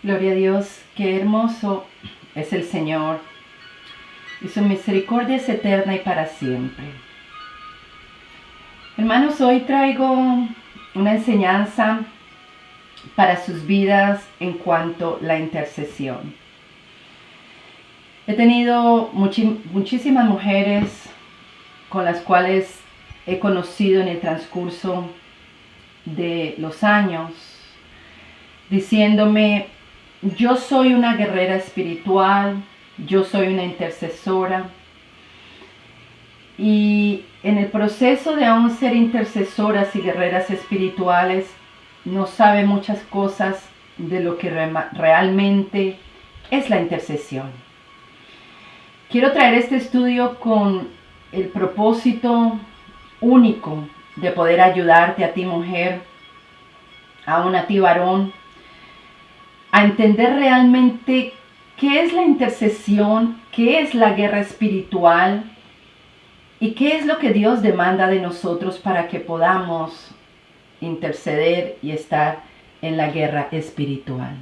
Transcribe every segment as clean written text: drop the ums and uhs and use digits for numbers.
Gloria a Dios, qué hermoso es el Señor, y su misericordia es eterna y para siempre. Hermanos, hoy traigo una enseñanza para sus vidas en cuanto a la intercesión. He tenido muchísimas mujeres con las cuales he conocido en el transcurso de los años, diciéndome: yo soy una guerrera espiritual, yo soy una intercesora. Y en el proceso de aún ser intercesoras y guerreras espirituales, no sabe muchas cosas de lo que realmente es la intercesión. Quiero traer este estudio con el propósito único de poder ayudarte a ti, mujer, aún a ti, varón, a entender realmente qué es la intercesión, qué es la guerra espiritual y qué es lo que Dios demanda de nosotros para que podamos interceder y estar en la guerra espiritual.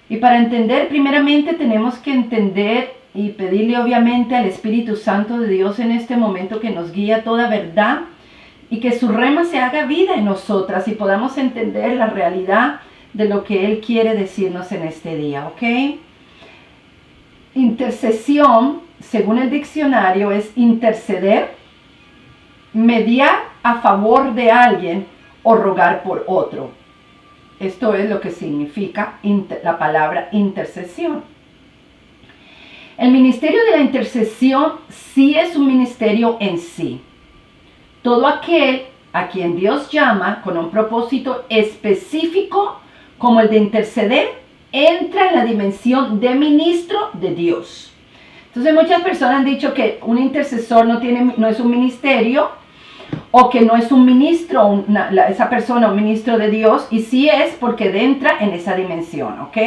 Y para entender, primeramente tenemos que entender y pedirle obviamente al Espíritu Santo de Dios en este momento que nos guíe a toda verdad y que su rema se haga vida en nosotras y podamos entender la realidad de lo que Él quiere decirnos en este día, ¿ok? Intercesión, según el diccionario, es interceder, mediar a favor de alguien o rogar por otro. Esto es lo que significa la palabra intercesión. El ministerio de la intercesión sí es un ministerio en sí. Todo aquel a quien Dios llama con un propósito específico como el de interceder, entra en la dimensión de ministro de Dios. Entonces muchas personas han dicho que un intercesor no es un ministerio, o que no es un ministro, esa persona un ministro de Dios, y sí es porque entra en esa dimensión, ¿ok?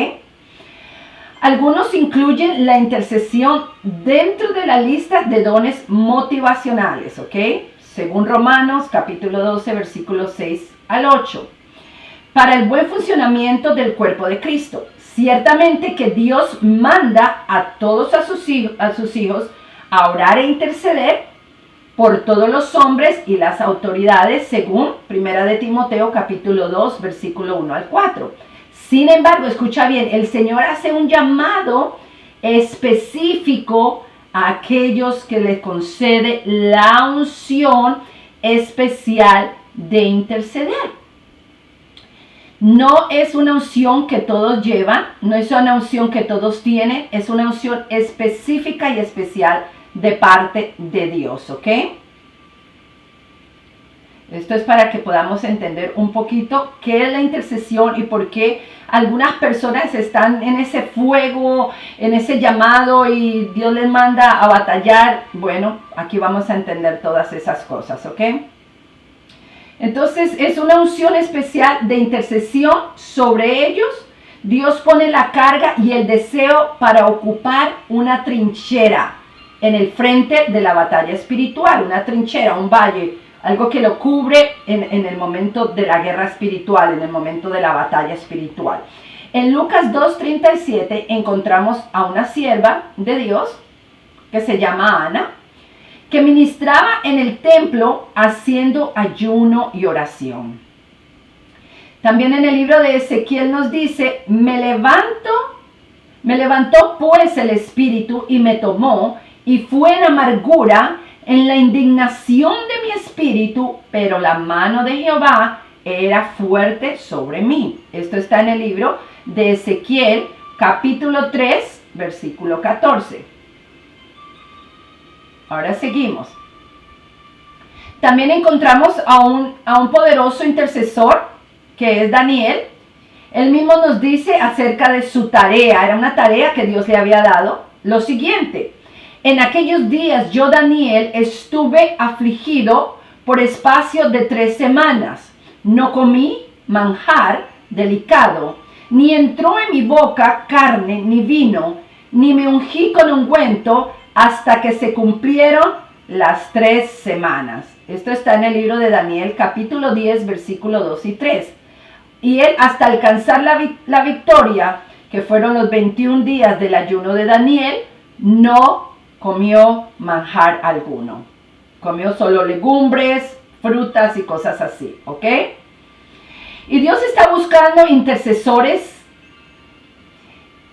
Algunos incluyen la intercesión dentro de la lista de dones motivacionales, ¿ok? Según Romanos capítulo 12, versículos 6 al 8. Para el buen funcionamiento del cuerpo de Cristo. Ciertamente que Dios manda a todos a sus hijos a orar e interceder por todos los hombres y las autoridades, según 1 de Timoteo capítulo 2, versículo 1 al 4. Sin embargo, escucha bien, el Señor hace un llamado específico a aquellos que le concede la unción especial de interceder. No es una unción que todos llevan, no es una unción que todos tienen, es una unción específica y especial de parte de Dios, ¿ok? Esto es para que podamos entender un poquito qué es la intercesión y por qué algunas personas están en ese fuego, en ese llamado y Dios les manda a batallar. Bueno, aquí vamos a entender todas esas cosas, ¿ok? Entonces es una unción especial de intercesión sobre ellos. Dios pone la carga y el deseo para ocupar una trinchera en el frente de la batalla espiritual, una trinchera, un valle, algo que lo cubre en el momento de la guerra espiritual, en el momento de la batalla espiritual. En Lucas 2:37 encontramos a una sierva de Dios que se llama Ana, que ministraba en el templo haciendo ayuno y oración. También en el libro de Ezequiel nos dice: me levantó pues el espíritu y me tomó, y fue en amargura, en la indignación de mi espíritu, pero la mano de Jehová era fuerte sobre mí. Esto está en el libro de Ezequiel, capítulo 3, versículo 14. Ahora seguimos. También encontramos a un poderoso intercesor, que es Daniel. Él mismo nos dice acerca de su tarea, era una tarea que Dios le había dado, lo siguiente: en aquellos días yo, Daniel, estuve afligido por espacio de 3 semanas. No comí manjar delicado, ni entró en mi boca carne ni vino, ni me ungí con ungüento, hasta que se cumplieron las 3 semanas. Esto está en el libro de Daniel, capítulo 10, versículo 2 y 3. Y él, hasta alcanzar la victoria, que fueron los 21 días del ayuno de Daniel, no comió manjar alguno. Comió solo legumbres, frutas y cosas así, ¿ok? Y Dios está buscando intercesores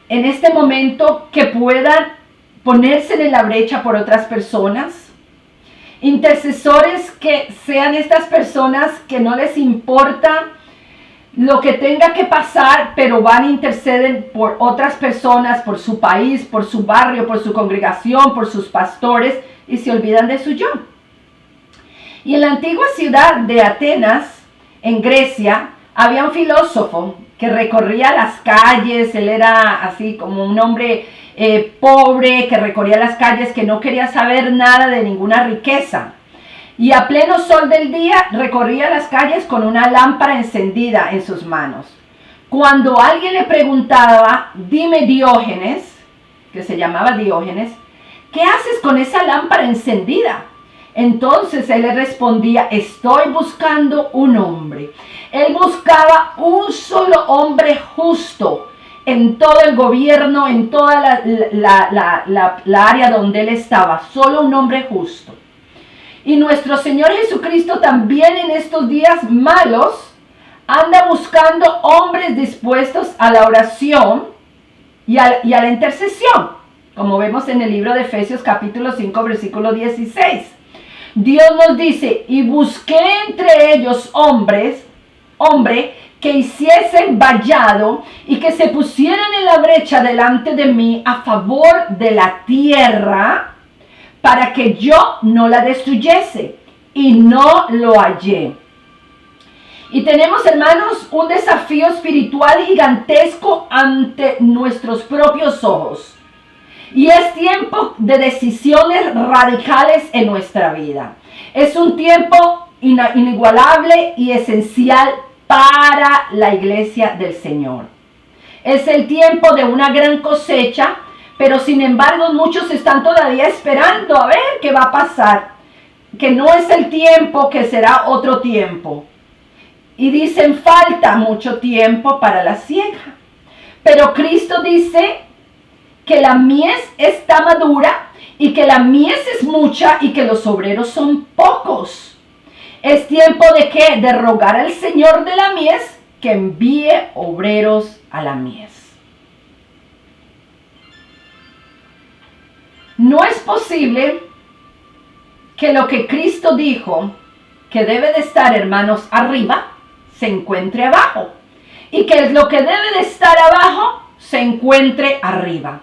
en este momento que puedan ponerse en la brecha por otras personas. Intercesores que sean estas personas que no les importa lo que tenga que pasar, pero van a interceder por otras personas, por su país, por su barrio, por su congregación, por sus pastores, y se olvidan de su yo. Y en la antigua ciudad de Atenas, en Grecia, había un filósofo que recorría las calles. Él era así como un hombre pobre que recorría las calles, que no quería saber nada de ninguna riqueza. Y a pleno sol del día recorría las calles con una lámpara encendida en sus manos. Cuando alguien le preguntaba, dime Diógenes, que se llamaba Diógenes, ¿qué haces con esa lámpara encendida? Entonces él le respondía, estoy buscando un hombre. Él buscaba un solo hombre justo en todo el gobierno, en toda la área donde él estaba, solo un hombre justo. Y nuestro Señor Jesucristo también en estos días malos anda buscando hombres dispuestos a la oración y a la intercesión, como vemos en el libro de Efesios capítulo 5 versículo 16. Dios nos dice, y busqué entre ellos hombre que hiciesen vallado y que se pusieran en la brecha delante de mí a favor de la tierra, para que yo no la destruyese, y no lo hallé. Y tenemos, hermanos, un desafío espiritual gigantesco ante nuestros propios ojos. Y es tiempo de decisiones radicales en nuestra vida. Es un tiempo inigualable y esencial para la iglesia del Señor. Es el tiempo de una gran cosecha, pero sin embargo muchos están todavía esperando a ver qué va a pasar. Que no es el tiempo, que será otro tiempo. Y dicen, falta mucho tiempo para la siega. Pero Cristo dice que la mies está madura y que la mies es mucha y que los obreros son pocos. Es tiempo de ¿qué? De rogar al Señor de la mies que envíe obreros a la mies. No es posible que lo que Cristo dijo, que debe de estar, hermanos, arriba, se encuentre abajo. Y que lo que debe de estar abajo, se encuentre arriba.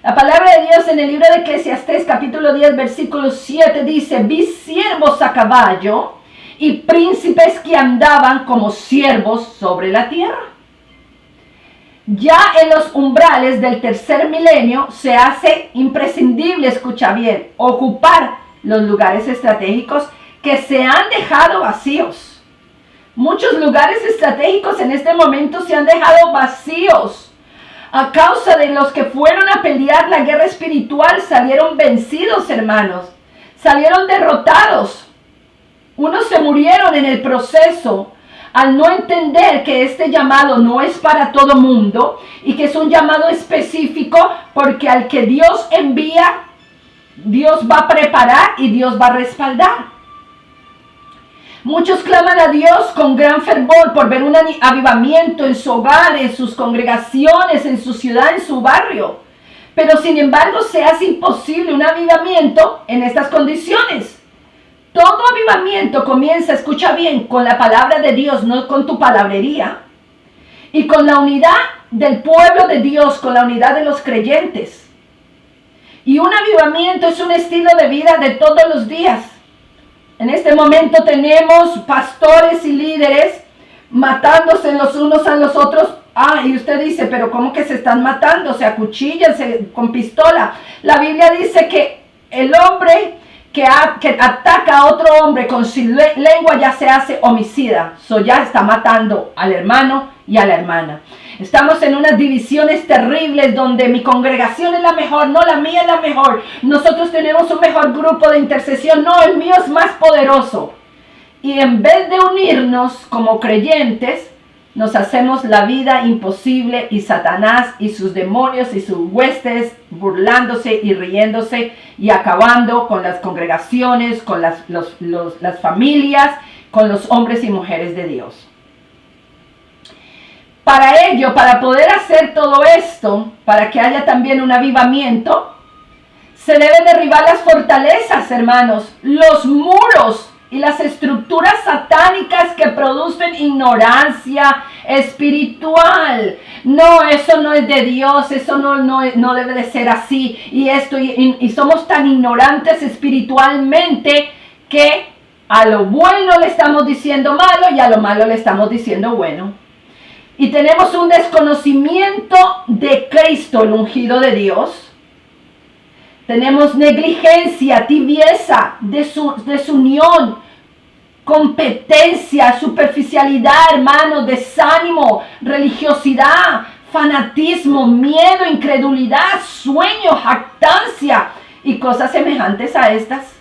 La palabra de Dios en el libro de Eclesiastés, capítulo 10, versículo 7, dice, vi siervos a caballo y príncipes que andaban como siervos sobre la tierra. Ya en los umbrales del tercer milenio se hace imprescindible, escucha bien, ocupar los lugares estratégicos que se han dejado vacíos. Muchos lugares estratégicos en este momento se han dejado vacíos a causa de los que fueron a pelear la guerra espiritual. Salieron vencidos, hermanos, salieron derrotados. Unos se murieron en el proceso al no entender que este llamado no es para todo mundo y que es un llamado específico, porque al que Dios envía, Dios va a preparar y Dios va a respaldar. Muchos claman a Dios con gran fervor por ver un avivamiento en su hogar, en sus congregaciones, en su ciudad, en su barrio. Pero sin embargo se hace imposible un avivamiento en estas condiciones. Todo avivamiento comienza, escucha bien, con la palabra de Dios, no con tu palabrería. Y con la unidad del pueblo de Dios, con la unidad de los creyentes. Y un avivamiento es un estilo de vida de todos los días. En este momento tenemos pastores y líderes matándose los unos a los otros. Y usted dice, pero ¿cómo que se están matando? Se acuchillan con pistola. La Biblia dice que el hombre que ataca a otro hombre con su lengua ya se hace homicida. Ya está matando al hermano y a la hermana. Estamos en unas divisiones terribles donde mi congregación es la mejor, no, la mía es la mejor. Nosotros tenemos un mejor grupo de intercesión, no, el mío es más poderoso. Y en vez de unirnos como creyentes, nos hacemos la vida imposible y Satanás y sus demonios y sus huestes burlándose y riéndose y acabando con las congregaciones, con las familias, con los hombres y mujeres de Dios. Para ello, para poder hacer todo esto, para que haya también un avivamiento, se deben derribar las fortalezas, hermanos, los muros y las estructuras satánicas que producen ignorancia espiritual. No, eso no es de Dios, eso no debe de ser así. Y somos tan ignorantes espiritualmente que a lo bueno le estamos diciendo malo y a lo malo le estamos diciendo bueno. Y tenemos un desconocimiento de Cristo, el ungido de Dios. Tenemos negligencia, tibieza, desunión, competencia, superficialidad, hermanos, desánimo, religiosidad, fanatismo, miedo, incredulidad, sueño, jactancia y cosas semejantes a estas.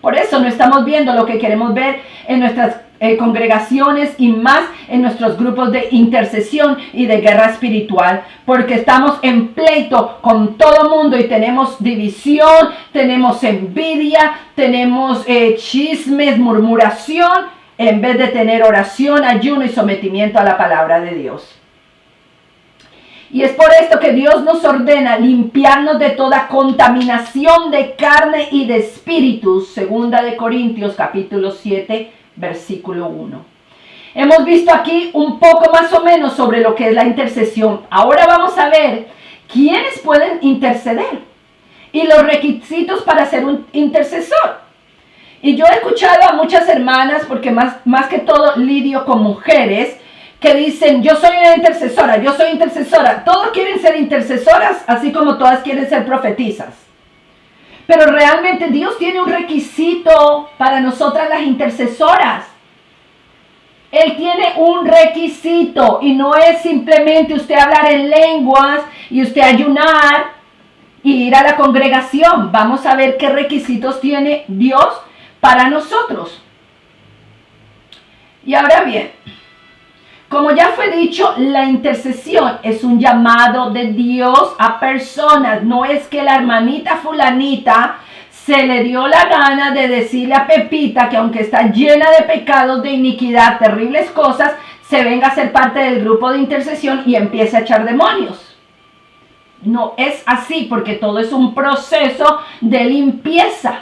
Por eso no estamos viendo lo que queremos ver en nuestras congregaciones y más en nuestros grupos de intercesión y de guerra espiritual, porque estamos en pleito con todo mundo y tenemos división, tenemos envidia, tenemos chismes, murmuración, en vez de tener oración, ayuno y sometimiento a la palabra de Dios. Y es por esto que Dios nos ordena limpiarnos de toda contaminación de carne y de espíritu, segunda de Corintios capítulo 7, versículo 1. Hemos visto aquí un poco más o menos sobre lo que es la intercesión. Ahora vamos a ver quiénes pueden interceder y los requisitos para ser un intercesor. Y yo he escuchado a muchas hermanas, porque más que todo lidio con mujeres, que dicen, yo soy una intercesora, yo soy intercesora. Todos quieren ser intercesoras, así como todas quieren ser profetizas. Pero realmente Dios tiene un requisito para nosotras las intercesoras. Él tiene un requisito y no es simplemente usted hablar en lenguas y usted ayunar y ir a la congregación. Vamos a ver qué requisitos tiene Dios para nosotros. Y ahora bien, como ya fue dicho, la intercesión es un llamado de Dios a personas. No es que la hermanita fulanita se le dio la gana de decirle a Pepita que aunque está llena de pecados, de iniquidad, terribles cosas, se venga a ser parte del grupo de intercesión y empiece a echar demonios. No es así, porque todo es un proceso de limpieza.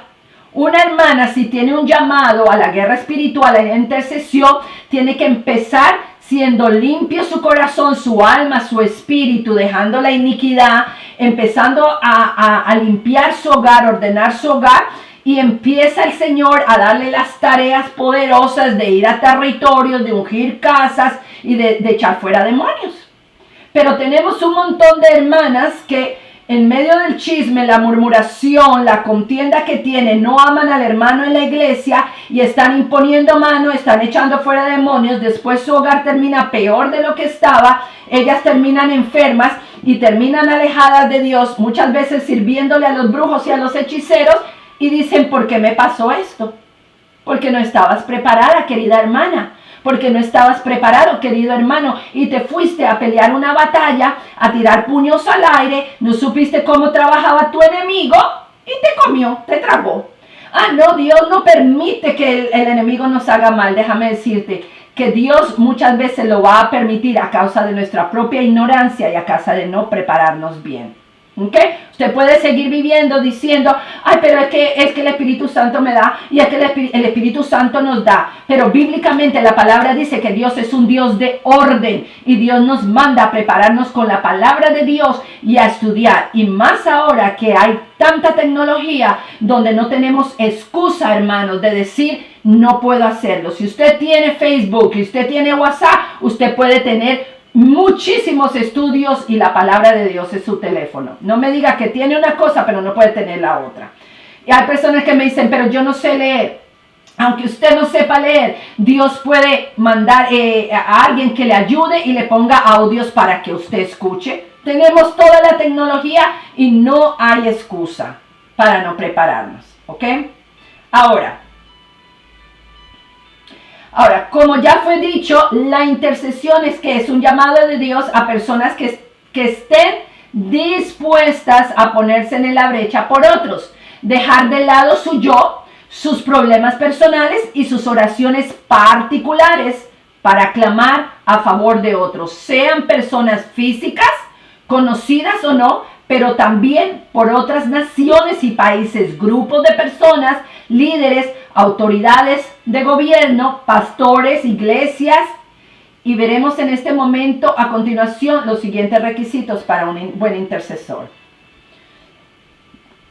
Una hermana, si tiene un llamado a la guerra espiritual, a la intercesión, tiene que empezar siendo limpio su corazón, su alma, su espíritu, dejando la iniquidad, empezando a limpiar su hogar, ordenar su hogar, y empieza el Señor a darle las tareas poderosas de ir a territorios, de ungir casas y de echar fuera demonios. Pero tenemos un montón de hermanas que en medio del chisme, la murmuración, la contienda que tienen, no aman al hermano en la iglesia y están imponiendo mano, están echando fuera demonios. Después su hogar termina peor de lo que estaba. Ellas terminan enfermas y terminan alejadas de Dios, muchas veces sirviéndole a los brujos y a los hechiceros, y dicen, ¿por qué me pasó esto? Porque no estabas preparada, querida hermana. Porque no estabas preparado, querido hermano, y te fuiste a pelear una batalla, a tirar puños al aire, no supiste cómo trabajaba tu enemigo y te comió, te tragó. No, Dios no permite que el enemigo nos haga mal. Déjame decirte que Dios muchas veces lo va a permitir a causa de nuestra propia ignorancia y a causa de no prepararnos bien. ¿Okay? Usted puede seguir viviendo diciendo, pero es que el Espíritu Santo me da, y es que el Espíritu Santo nos da. Pero bíblicamente la palabra dice que Dios es un Dios de orden, y Dios nos manda a prepararnos con la palabra de Dios y a estudiar. Y más ahora que hay tanta tecnología donde no tenemos excusa, hermanos, de decir, no puedo hacerlo. Si usted tiene Facebook y usted tiene WhatsApp, usted puede tener muchísimos estudios y la palabra de Dios es su teléfono. No me diga que tiene una cosa pero no puede tener la otra. Y hay personas que me dicen, pero yo no sé leer. Aunque usted no sepa leer, Dios puede mandar a alguien que le ayude y le ponga audios para que usted escuche. Tenemos toda la tecnología y no hay excusa para no prepararnos, ¿ok? Ahora, Ahora, como ya fue dicho, la intercesión es un llamado de Dios a personas que estén dispuestas a ponerse en la brecha por otros, dejar de lado su yo, sus problemas personales y sus oraciones particulares para clamar a favor de otros, sean personas físicas, conocidas o no, pero también por otras naciones y países, grupos de personas, líderes, autoridades de gobierno, pastores, iglesias. Y veremos en este momento a continuación los siguientes requisitos para un buen intercesor.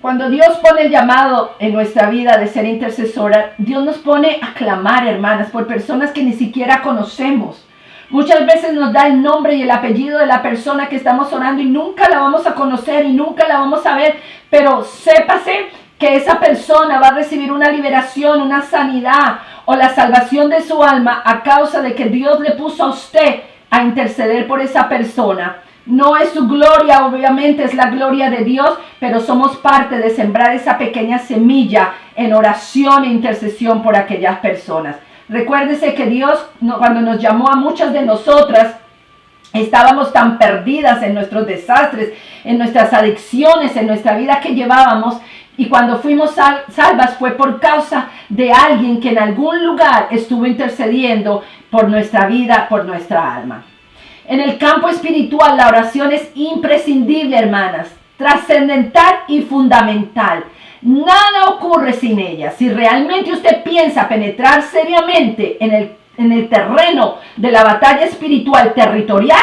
Cuando Dios pone el llamado en nuestra vida de ser intercesora, Dios nos pone a clamar, hermanas, por personas que ni siquiera conocemos. Muchas veces nos da el nombre y el apellido de la persona que estamos orando y nunca la vamos a conocer y nunca la vamos a ver, pero sépase que esa persona va a recibir una liberación, una sanidad o la salvación de su alma a causa de que Dios le puso a usted a interceder por esa persona. No es su gloria, obviamente es la gloria de Dios, pero somos parte de sembrar esa pequeña semilla en oración e intercesión por aquellas personas. Recuérdese que Dios, cuando nos llamó a muchas de nosotras, estábamos tan perdidas en nuestros desastres, en nuestras adicciones, en nuestra vida que llevábamos. Y cuando fuimos salvas fue por causa de alguien que en algún lugar estuvo intercediendo por nuestra vida, por nuestra alma. En el campo espiritual, la oración es imprescindible, hermanas, trascendental y fundamental. Nada ocurre sin ella. Si realmente usted piensa penetrar seriamente en el terreno de la batalla espiritual territorial,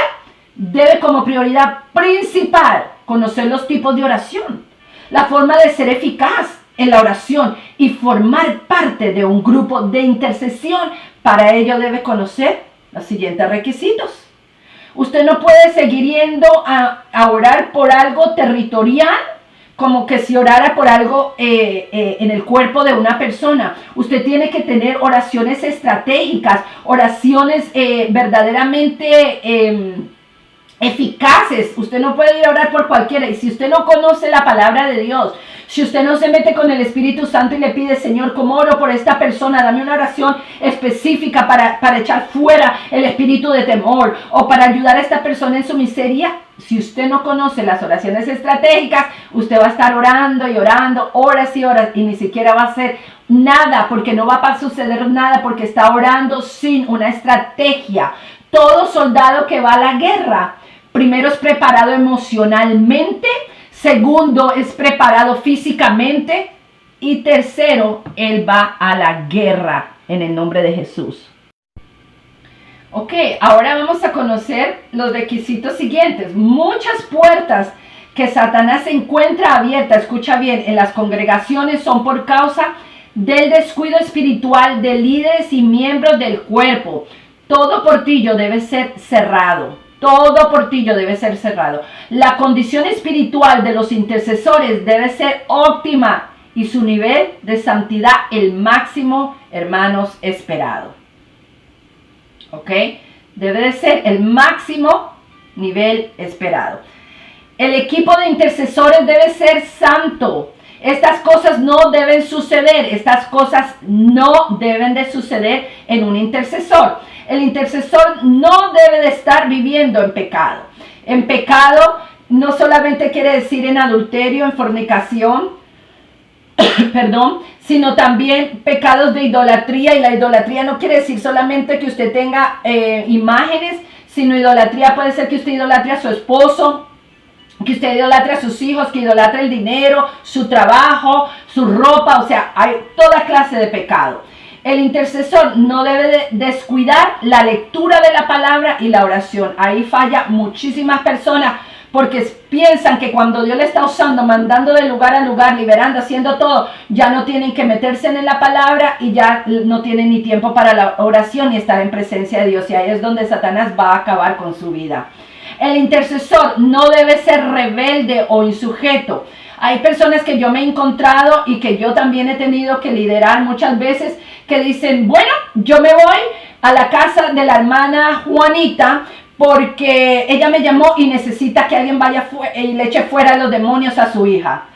debe como prioridad principal conocer los tipos de oración, la forma de ser eficaz en la oración y formar parte de un grupo de intercesión. Para ello debe conocer los siguientes requisitos. Usted no puede seguir yendo a orar por algo territorial, como que si orara por algo en el cuerpo de una persona. Usted tiene que tener oraciones estratégicas, oraciones verdaderamente eficaces. Usted no puede ir a orar por cualquiera. Y si usted no conoce la palabra de Dios, si usted no se mete con el Espíritu Santo y le pide, Señor, ¿cómo oro por esta persona? Dame una oración específica para echar fuera el espíritu de temor o para ayudar a esta persona en su miseria. Si usted no conoce las oraciones estratégicas, usted va a estar orando y orando, horas y horas, y ni siquiera va a hacer nada, porque no va a suceder nada, porque está orando sin una estrategia. Todo soldado que va a la guerra, primero es preparado emocionalmente, segundo es preparado físicamente y tercero, él va a la guerra en el nombre de Jesús. Ok, ahora vamos a conocer los requisitos siguientes. Muchas puertas que Satanás encuentra abiertas, escucha bien, en las congregaciones son por causa del descuido espiritual de líderes y miembros del cuerpo. Todo portillo debe ser cerrado. Todo portillo debe ser cerrado. La condición espiritual de los intercesores debe ser óptima y su nivel de santidad el máximo, hermanos, esperado. ¿Ok? Debe de ser el máximo nivel esperado. El equipo de intercesores debe ser santo. Estas cosas no deben suceder. Estas cosas no deben de suceder en un intercesor. El intercesor no debe de estar viviendo en pecado. En pecado no solamente quiere decir en adulterio, en fornicación, perdón, sino también pecados de idolatría. Y la idolatría no quiere decir solamente que usted tenga imágenes, sino idolatría puede ser que usted idolatre a su esposo, que usted idolatre a sus hijos, que idolatre el dinero, su trabajo, su ropa. O sea, hay toda clase de pecado. El intercesor no debe de descuidar la lectura de la palabra y la oración. Ahí falla muchísimas personas porque piensan que cuando Dios le está usando, mandando de lugar a lugar, liberando, haciendo todo, ya no tienen que meterse en la palabra y ya no tienen ni tiempo para la oración ni estar en presencia de Dios. Y ahí es donde Satanás va a acabar con su vida. El intercesor no debe ser rebelde o insujeto. Hay personas que yo me he encontrado y que yo también he tenido que liderar muchas veces que dicen, bueno, yo me voy a la casa de la hermana Juanita porque ella me llamó y necesita que alguien vaya y le eche fuera los demonios a su hija.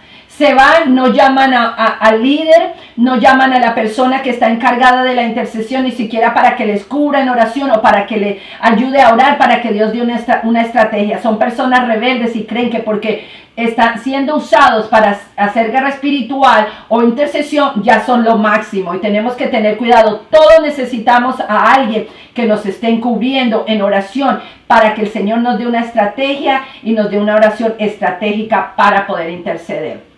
se van, no llaman al líder, no llaman a la persona que está encargada de la intercesión, ni siquiera para que les cubra en oración o para que le ayude a orar, para que Dios dé una estrategia. Son personas rebeldes y creen que porque están siendo usados para hacer guerra espiritual o intercesión, ya son lo máximo. Y tenemos que tener cuidado. Todos necesitamos a alguien que nos esté encubriendo en oración para que el Señor nos dé una estrategia y nos dé una oración estratégica para poder interceder.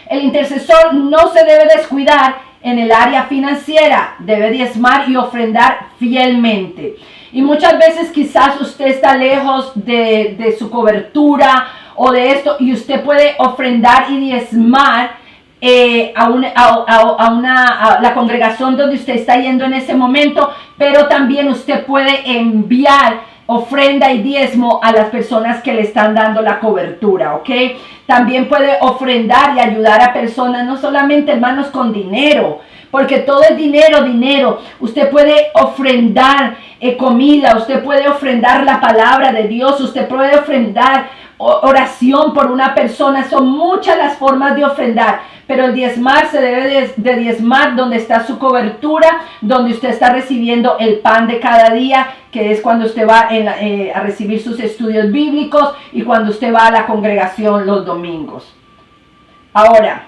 El intercesor no se debe descuidar en el área financiera, debe diezmar y ofrendar fielmente. Y muchas veces quizás usted está lejos de su cobertura o de esto, y usted puede ofrendar y diezmar a la congregación donde usted está yendo en ese momento, pero también usted puede enviar ofrenda y diezmo a las personas que le están dando la cobertura, ¿ok? También puede ofrendar y ayudar a personas, no solamente, hermanos, con dinero, porque todo es dinero. Usted puede ofrendar comida, usted puede ofrendar la palabra de Dios, usted puede ofrendar oración por una persona. Son muchas las formas de ofrendar, pero el diezmar se debe de diezmar donde está su cobertura, donde usted está recibiendo el pan de cada día, que es cuando usted va a recibir sus estudios bíblicos y cuando usted va a la congregación los domingos. Ahora,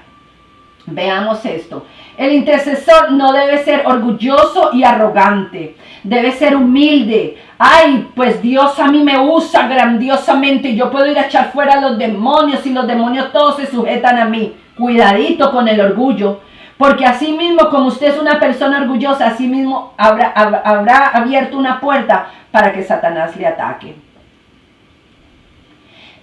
veamos esto. El intercesor no debe ser orgulloso y arrogante, debe ser humilde. Ay, pues Dios a mí me usa grandiosamente y yo puedo ir a echar fuera a los demonios y los demonios todos se sujetan a mí. Cuidadito con el orgullo, porque así mismo como usted es una persona orgullosa, así mismo habrá abierto una puerta para que Satanás le ataque.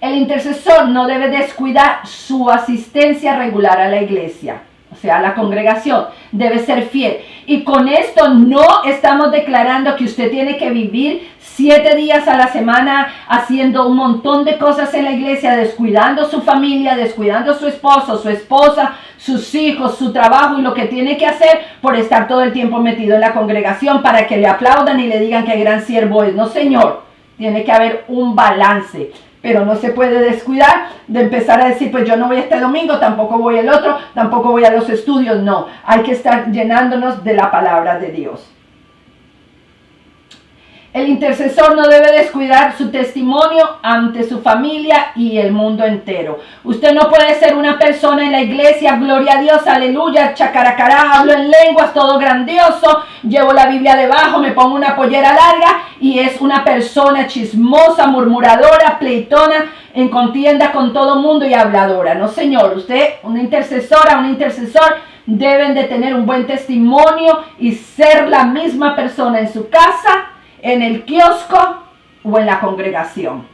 El intercesor no debe descuidar su asistencia regular a la iglesia, o sea, a la congregación. Debe ser fiel. Y con esto no estamos declarando que usted tiene que vivir 7 días a la semana haciendo un montón de cosas en la iglesia, descuidando su familia, descuidando su esposo, su esposa, sus hijos, su trabajo y lo que tiene que hacer por estar todo el tiempo metido en la congregación para que le aplaudan y le digan qué gran siervo es. No, señor, tiene que haber un balance. Pero no se puede descuidar de empezar a decir, pues yo no voy este domingo, tampoco voy el otro, tampoco voy a los estudios. No, hay que estar llenándonos de la palabra de Dios. El intercesor no debe descuidar su testimonio ante su familia y el mundo entero. Usted no puede ser una persona en la iglesia, gloria a Dios, aleluya, chacaracará, hablo en lenguas, todo grandioso, llevo la Biblia debajo, me pongo una pollera larga y es una persona chismosa, murmuradora, pleitona, en contienda con todo mundo y habladora. No, señor, usted, una intercesora, un intercesor, deben de tener un buen testimonio y ser la misma persona en su casa, en el kiosco o en la congregación.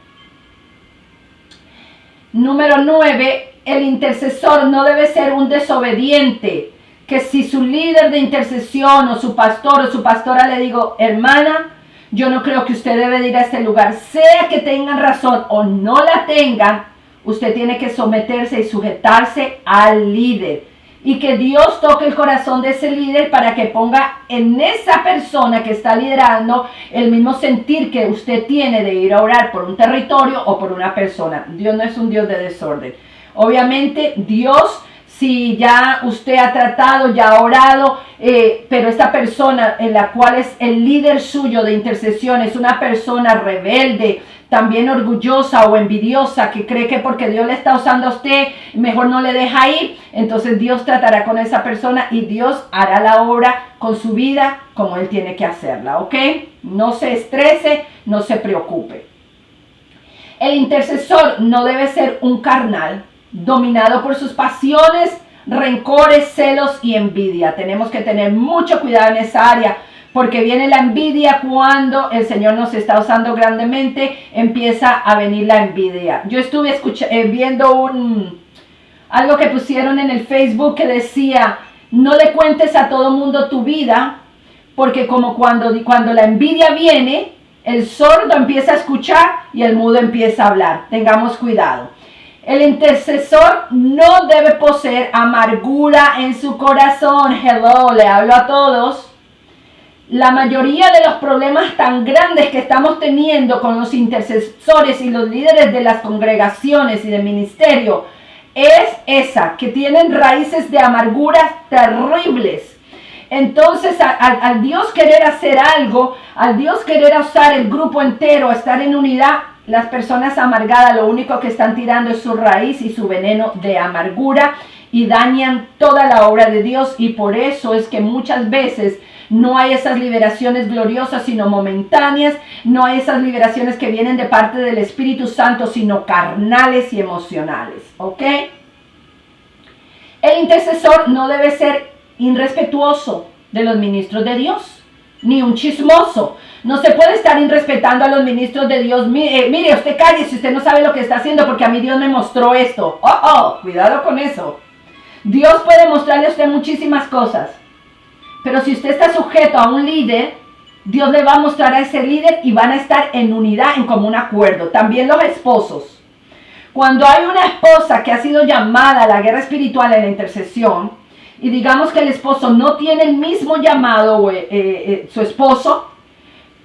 Número 9, el intercesor no debe ser un desobediente, que si su líder de intercesión o su pastor o su pastora le digo, hermana, yo no creo que usted debe de ir a este lugar, sea que tengan razón o no la tengan, usted tiene que someterse y sujetarse al líder. Y que Dios toque el corazón de ese líder para que ponga en esa persona que está liderando el mismo sentir que usted tiene de ir a orar por un territorio o por una persona. Dios no es un Dios de desorden. Obviamente Dios, si ya usted ha tratado, ya ha orado, pero esta persona en la cual es el líder suyo de intercesión es una persona rebelde, también orgullosa o envidiosa, que cree que porque Dios le está usando a usted, mejor no le deja ir, entonces Dios tratará con esa persona y Dios hará la obra con su vida como Él tiene que hacerla, ¿ok? No se estrese, no se preocupe. El intercesor no debe ser un carnal, dominado por sus pasiones, rencores, celos y envidia. Tenemos que tener mucho cuidado en esa área, porque viene la envidia cuando el Señor nos está usando grandemente, empieza a venir la envidia. Yo estuve viendo algo que pusieron en el Facebook que decía, no le cuentes a todo mundo tu vida, porque como cuando la envidia viene, el sordo empieza a escuchar y el mudo empieza a hablar. Tengamos cuidado. El intercesor no debe poseer amargura en su corazón. Hello, le hablo a todos. La mayoría de los problemas tan grandes que estamos teniendo con los intercesores y los líderes de las congregaciones y de ministerio es esa, que tienen raíces de amarguras terribles. Entonces, al Dios querer hacer algo, al Dios querer usar el grupo entero, estar en unidad, las personas amargadas lo único que están tirando es su raíz y su veneno de amargura y dañan toda la obra de Dios, y por eso es que muchas veces no hay esas liberaciones gloriosas sino momentáneas, no hay esas liberaciones que vienen de parte del Espíritu Santo sino carnales y emocionales, ¿ok? El intercesor no debe ser irrespetuoso de los ministros de Dios, ni un chismoso. No se puede estar irrespetando a los ministros de Dios. Mire, usted calle si usted no sabe lo que está haciendo porque a mí Dios me mostró esto. Cuidado con eso. Dios puede mostrarle a usted muchísimas cosas, pero si usted está sujeto a un líder, Dios le va a mostrar a ese líder y van a estar en unidad, en común acuerdo. También los esposos. Cuando hay una esposa que ha sido llamada a la guerra espiritual en la intercesión, y digamos que el esposo no tiene el mismo llamado, su esposo,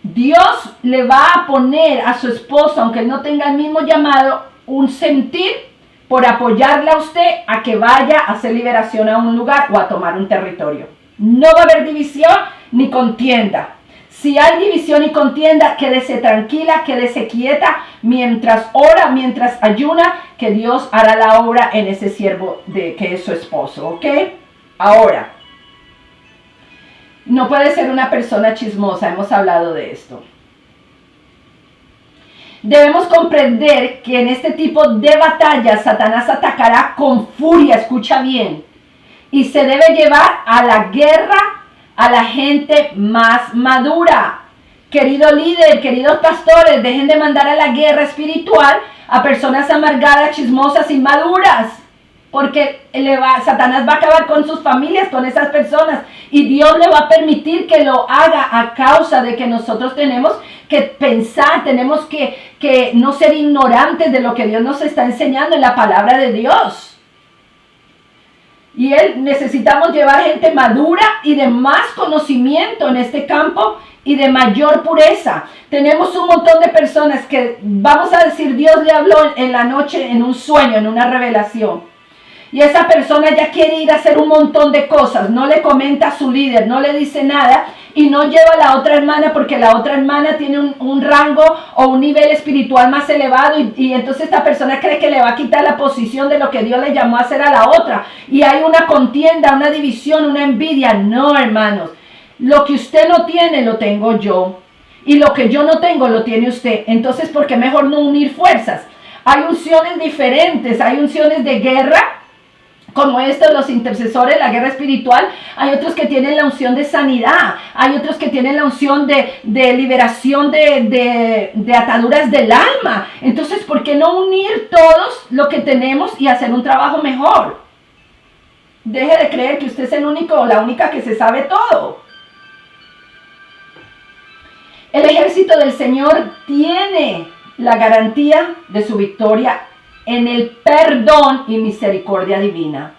Dios le va a poner a su esposo, aunque no tenga el mismo llamado, un sentir por apoyarle a usted a que vaya a hacer liberación a un lugar o a tomar un territorio. No va a haber división ni contienda. Si hay división y contienda, quédese tranquila, quédese quieta, mientras ora, mientras ayuna, que Dios hará la obra en ese siervo que es su esposo, ¿ok? Ahora, no puede ser una persona chismosa, hemos hablado de esto. Debemos comprender que en este tipo de batallas Satanás atacará con furia, escucha bien, y se debe llevar a la guerra a la gente más madura. Querido líder, queridos pastores, dejen de mandar a la guerra espiritual a personas amargadas, chismosas, inmaduras, porque Satanás va a acabar con sus familias, con esas personas, y Dios le va a permitir que lo haga a causa de que nosotros tenemos que pensar, tenemos que no ser ignorantes de lo que Dios nos está enseñando en la palabra de Dios. Y necesitamos llevar gente madura y de más conocimiento en este campo y de mayor pureza. Tenemos un montón de personas que, vamos a decir, Dios le habló en la noche, en un sueño, en una revelación. Y esa persona ya quiere ir a hacer un montón de cosas, no le comenta a su líder, no le dice nada y no lleva a la otra hermana porque la otra hermana tiene un rango o un nivel espiritual más elevado y entonces esta persona cree que le va a quitar la posición de lo que Dios le llamó a hacer a la otra. Y hay una contienda, una división, una envidia. No, hermanos, lo que usted no tiene lo tengo yo y lo que yo no tengo lo tiene usted. Entonces, ¿por qué mejor no unir fuerzas? Hay unciones diferentes, hay unciones de guerra, como estos, los intercesores, la guerra espiritual. Hay otros que tienen la unción de sanidad, hay otros que tienen la unción de liberación de ataduras del alma. Entonces, ¿por qué no unir todos lo que tenemos y hacer un trabajo mejor? Deje de creer que usted es el único o la única que se sabe todo. El ejército del Señor tiene la garantía de su victoria en el perdón y misericordia divina.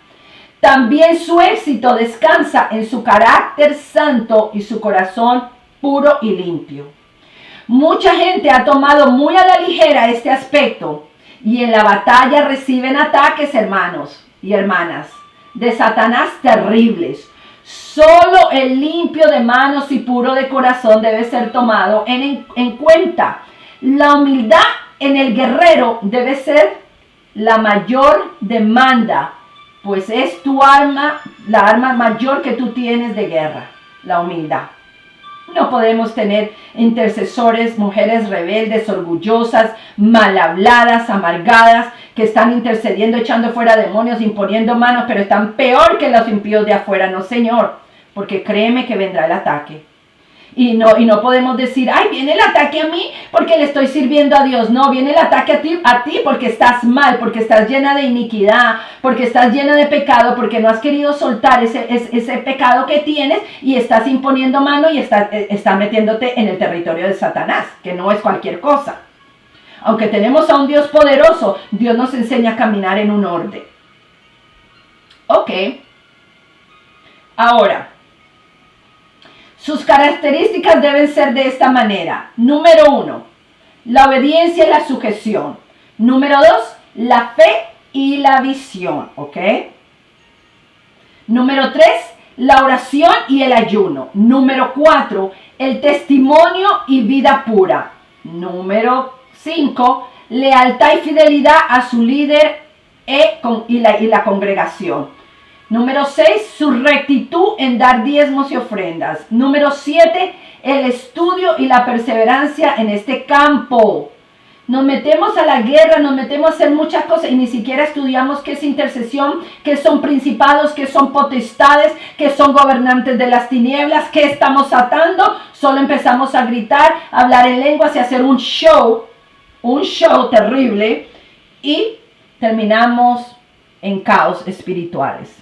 También su éxito descansa en su carácter santo y su corazón puro y limpio. Mucha gente ha tomado muy a la ligera este aspecto y en la batalla reciben ataques, hermanos y hermanas, de Satanás terribles. Solo el limpio de manos y puro de corazón debe ser tomado en cuenta. La humildad en el guerrero debe ser la mayor demanda, pues es tu arma, la arma mayor que tú tienes de guerra, la humildad. No podemos tener intercesores, mujeres rebeldes, orgullosas, mal habladas, amargadas, que están intercediendo, echando fuera demonios, imponiendo manos, pero están peor que los impíos de afuera. No, Señor, porque créeme que vendrá el ataque. Y no podemos decir, ay, viene el ataque a mí porque le estoy sirviendo a Dios. No, viene el ataque a ti porque estás mal, porque estás llena de iniquidad, porque estás llena de pecado, porque no has querido soltar ese pecado que tienes y estás imponiendo mano y estás metiéndote en el territorio de Satanás, que no es cualquier cosa. Aunque tenemos a un Dios poderoso, Dios nos enseña a caminar en un orden. Ok. Ahora, sus características deben ser de esta manera. Número 1, la obediencia y la sujeción. Número 2, la fe y la visión, ¿ok? Número 3, la oración y el ayuno. Número 4, el testimonio y vida pura. Número 5, lealtad y fidelidad a su líder y la congregación. Número 6, su rectitud en dar diezmos y ofrendas. Número 7, el estudio y la perseverancia en este campo. Nos metemos a la guerra, nos metemos a hacer muchas cosas y ni siquiera estudiamos qué es intercesión, qué son principados, qué son potestades, qué son gobernantes de las tinieblas, qué estamos atando. Solo empezamos a gritar, a hablar en lenguas y a hacer un show terrible y terminamos en caos espirituales.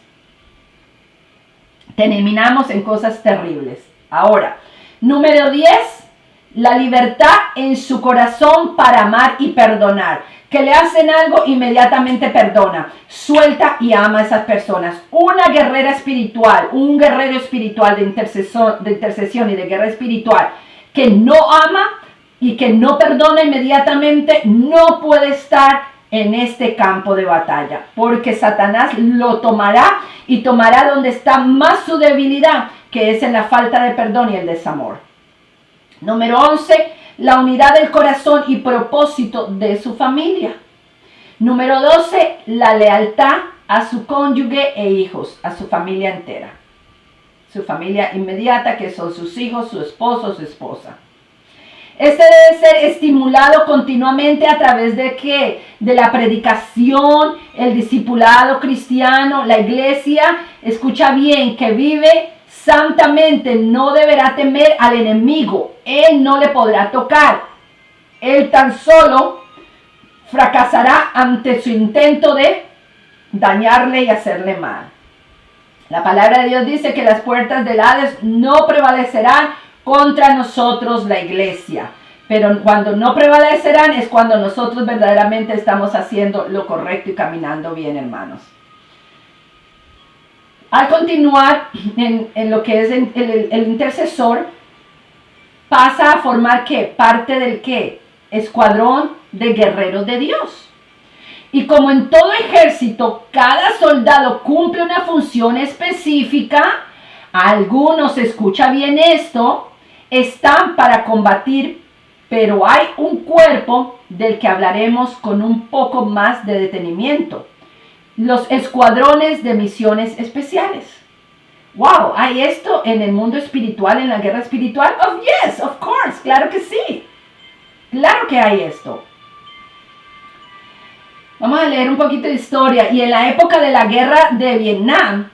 Terminamos en cosas terribles. Ahora, número 10, la libertad en su corazón para amar y perdonar. Que le hacen algo, inmediatamente perdona, suelta y ama a esas personas. Una guerrera espiritual, un guerrero espiritual de intercesión y de guerra espiritual que no ama y que no perdona inmediatamente, no puede estar en este campo de batalla, porque Satanás lo tomará y tomará donde está más su debilidad, que es en la falta de perdón y el desamor. Número 11, la unidad del corazón y propósito de su familia. Número 12, la lealtad a su cónyuge e hijos, a su familia entera. Su familia inmediata, que son sus hijos, su esposo, su esposa. Este debe ser estimulado continuamente a través de ¿qué? De la predicación, el discipulado cristiano, la iglesia. Escucha bien, que vive santamente no deberá temer al enemigo. Él no le podrá tocar. Él tan solo fracasará ante su intento de dañarle y hacerle mal. La palabra de Dios dice que las puertas del Hades no prevalecerán contra nosotros, la iglesia. Pero cuando no prevalecerán es cuando nosotros verdaderamente estamos haciendo lo correcto y caminando bien, hermanos. Al continuar en lo que es el intercesor, pasa a formar ¿qué? Parte del ¿qué? Escuadrón de guerreros de Dios. Y como en todo ejército, cada soldado cumple una función específica. Algunos, escucha bien esto, están para combatir, pero hay un cuerpo del que hablaremos con un poco más de detenimiento. Los escuadrones de misiones especiales. Wow, ¿hay esto en el mundo espiritual, en la guerra espiritual? Oh, yes, of course, claro que sí. Claro que hay esto. Vamos a leer un poquito de historia. Y en la época de la guerra de Vietnam,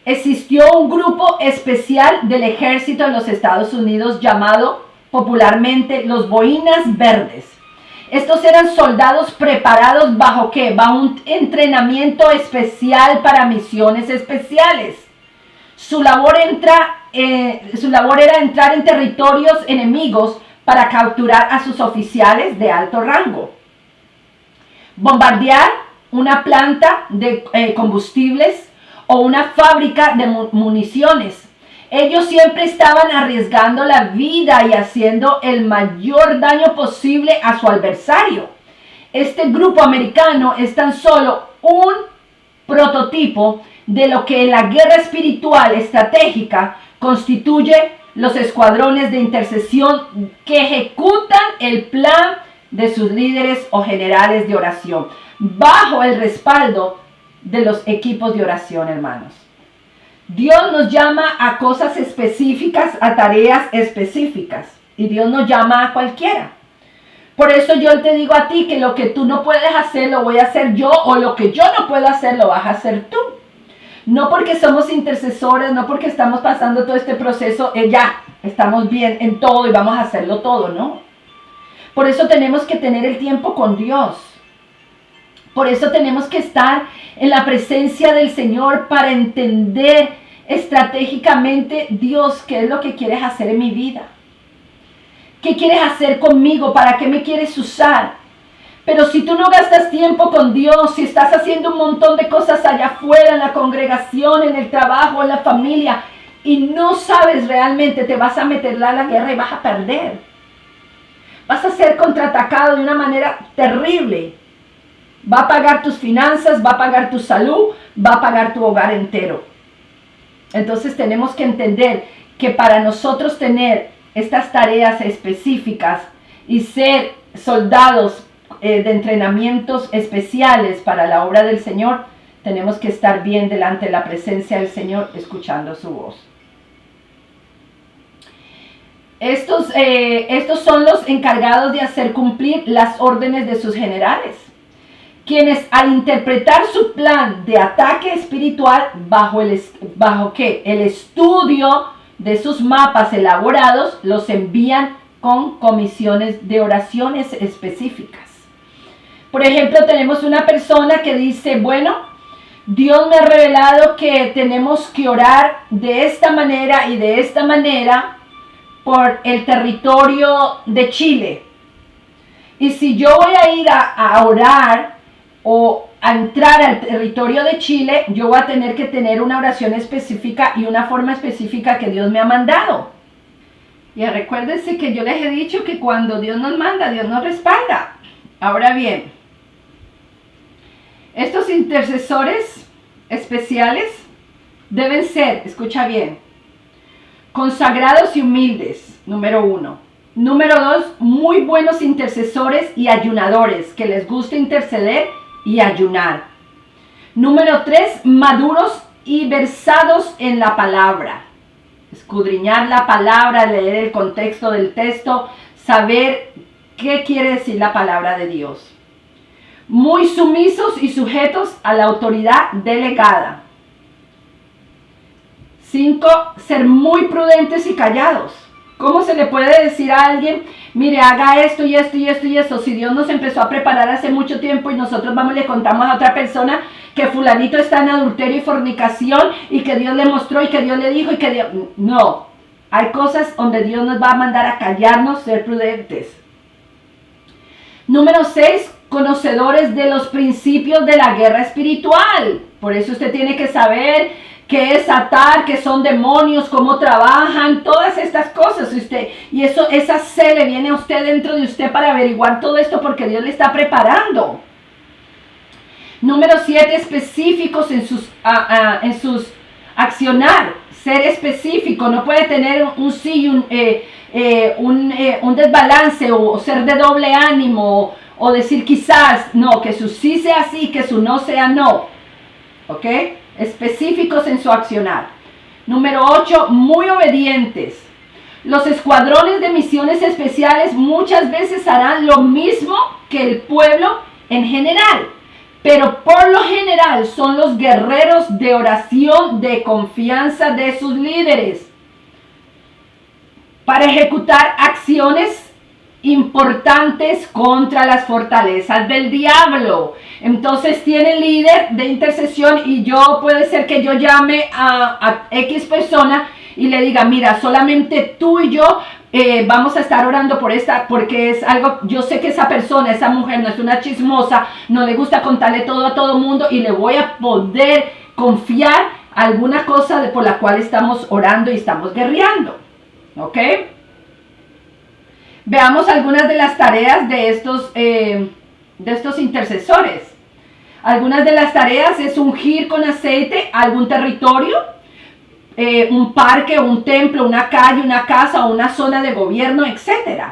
existió un grupo especial del ejército de los Estados Unidos llamado popularmente los Boinas Verdes. Estos eran soldados preparados bajo ¿qué? Bajo un entrenamiento especial para misiones especiales. Su labor era entrar en territorios enemigos para capturar a sus oficiales de alto rango. Bombardear una planta de combustibles o una fábrica de municiones. Ellos siempre estaban arriesgando la vida y haciendo el mayor daño posible a su adversario. Este grupo americano es tan solo un prototipo de lo que en la guerra espiritual estratégica constituye los escuadrones de intercesión que ejecutan el plan de sus líderes o generales de oración, bajo el respaldo de los equipos de oración, hermanos. Dios nos llama a cosas específicas, a tareas específicas, y Dios nos llama a cualquiera. Por eso yo te digo a ti que lo que tú no puedes hacer lo voy a hacer yo, o lo que yo no puedo hacer lo vas a hacer tú. No porque somos intercesores, no porque estamos pasando todo este proceso, ya estamos bien en todo y vamos a hacerlo todo, ¿no? Por eso tenemos que tener el tiempo con Dios. Por eso tenemos que estar en la presencia del Señor para entender estratégicamente, Dios, qué es lo que quieres hacer en mi vida. ¿Qué quieres hacer conmigo? ¿Para qué me quieres usar? Pero si tú no gastas tiempo con Dios, si estás haciendo un montón de cosas allá afuera, en la congregación, en el trabajo, en la familia, y no sabes realmente, te vas a meter a la guerra y vas a perder. Vas a ser contraatacado de una manera terrible. Va a pagar tus finanzas, va a pagar tu salud, va a pagar tu hogar entero. Entonces tenemos que entender que para nosotros tener estas tareas específicas y ser soldados de entrenamientos especiales para la obra del Señor, tenemos que estar bien delante de la presencia del Señor, escuchando su voz. Estos son los encargados de hacer cumplir las órdenes de sus generales, quienes al interpretar su plan de ataque espiritual bajo el estudio de sus mapas elaborados, los envían con comisiones de oraciones específicas. Por ejemplo, tenemos una persona que dice, bueno, Dios me ha revelado que tenemos que orar de esta manera y de esta manera por el territorio de Chile. Y si yo voy a ir a orar o a entrar al territorio de Chile, yo voy a tener que tener una oración específica y una forma específica que Dios me ha mandado. Y recuérdense que yo les he dicho que cuando Dios nos manda, Dios nos respalda. Ahora bien, estos intercesores especiales deben ser, escucha bien, consagrados y humildes, número 1. Número 2, muy buenos intercesores y ayunadores, que les gusta interceder y ayunar. Número 3, maduros y versados en la palabra. Escudriñar la palabra, leer el contexto del texto, saber qué quiere decir la palabra de Dios. Muy sumisos y sujetos a la autoridad delegada. 5, ser muy prudentes y callados. ¿Cómo se le puede decir a alguien, mire, haga esto y esto y esto y esto? Si Dios nos empezó a preparar hace mucho tiempo y nosotros vamos y le contamos a otra persona que fulanito está en adulterio y fornicación y que Dios le mostró y que Dios le dijo y que Dios... No, hay cosas donde Dios nos va a mandar a callarnos, ser prudentes. Número 6, conocedores de los principios de la guerra espiritual. Por eso usted tiene que saber qué es atar, qué son demonios, cómo trabajan, todas estas cosas. Y esa se le viene a usted dentro de usted para averiguar todo esto porque Dios le está preparando. Número 7, específicos en sus accionar. Ser específico, no puede tener un sí, un desbalance o ser de doble ánimo o decir quizás, no, que su sí sea sí, que su no sea no. ¿Ok? Específicos en su accionar. Número 8, muy obedientes. Los escuadrones de misiones especiales muchas veces harán lo mismo que el pueblo en general, pero por lo general son los guerreros de oración de confianza de sus líderes para ejecutar acciones importantes contra las fortalezas del diablo. Entonces tiene líder de intercesión y puede ser que yo llame a X persona y le diga, mira, solamente tú y yo vamos a estar orando por esta, porque es algo, yo sé que esa persona, esa mujer no es una chismosa, no le gusta contarle todo a todo mundo y le voy a poder confiar alguna cosa por la cual estamos orando y estamos guerreando. ¿Ok? Veamos algunas de las tareas de estos intercesores. Algunas de las tareas es ungir con aceite algún territorio, un parque, un templo, una calle, una casa o una zona de gobierno, etc.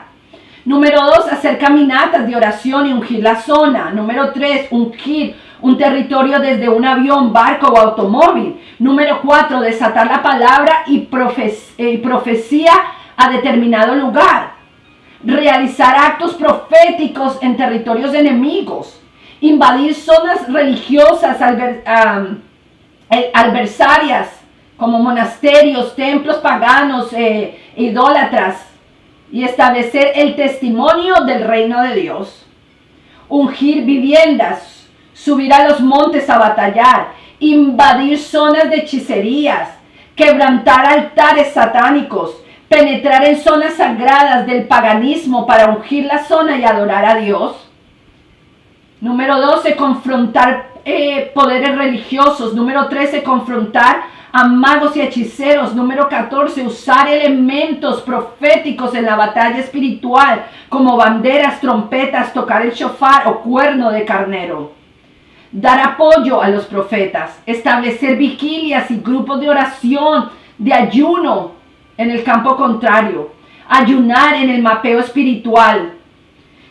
Número 2, hacer caminatas de oración y ungir la zona. Número 3, ungir un territorio desde un avión, barco o automóvil. Número 4, desatar la palabra y profecía a determinado lugar. Realizar actos proféticos en territorios enemigos, invadir zonas religiosas adversarias como monasterios, templos paganos, idólatras y establecer el testimonio del reino de Dios. Ungir viviendas, subir a los montes a batallar, invadir zonas de hechicerías, quebrantar altares satánicos, penetrar en zonas sagradas del paganismo para ungir la zona y adorar a Dios. Número 12, confrontar poderes religiosos. Número 13, confrontar a magos y hechiceros. Número 14, usar elementos proféticos en la batalla espiritual, como banderas, trompetas, tocar el shofar o cuerno de carnero. Dar apoyo a los profetas, establecer vigilias y grupos de oración, de ayuno en el campo contrario, ayunar en el mapeo espiritual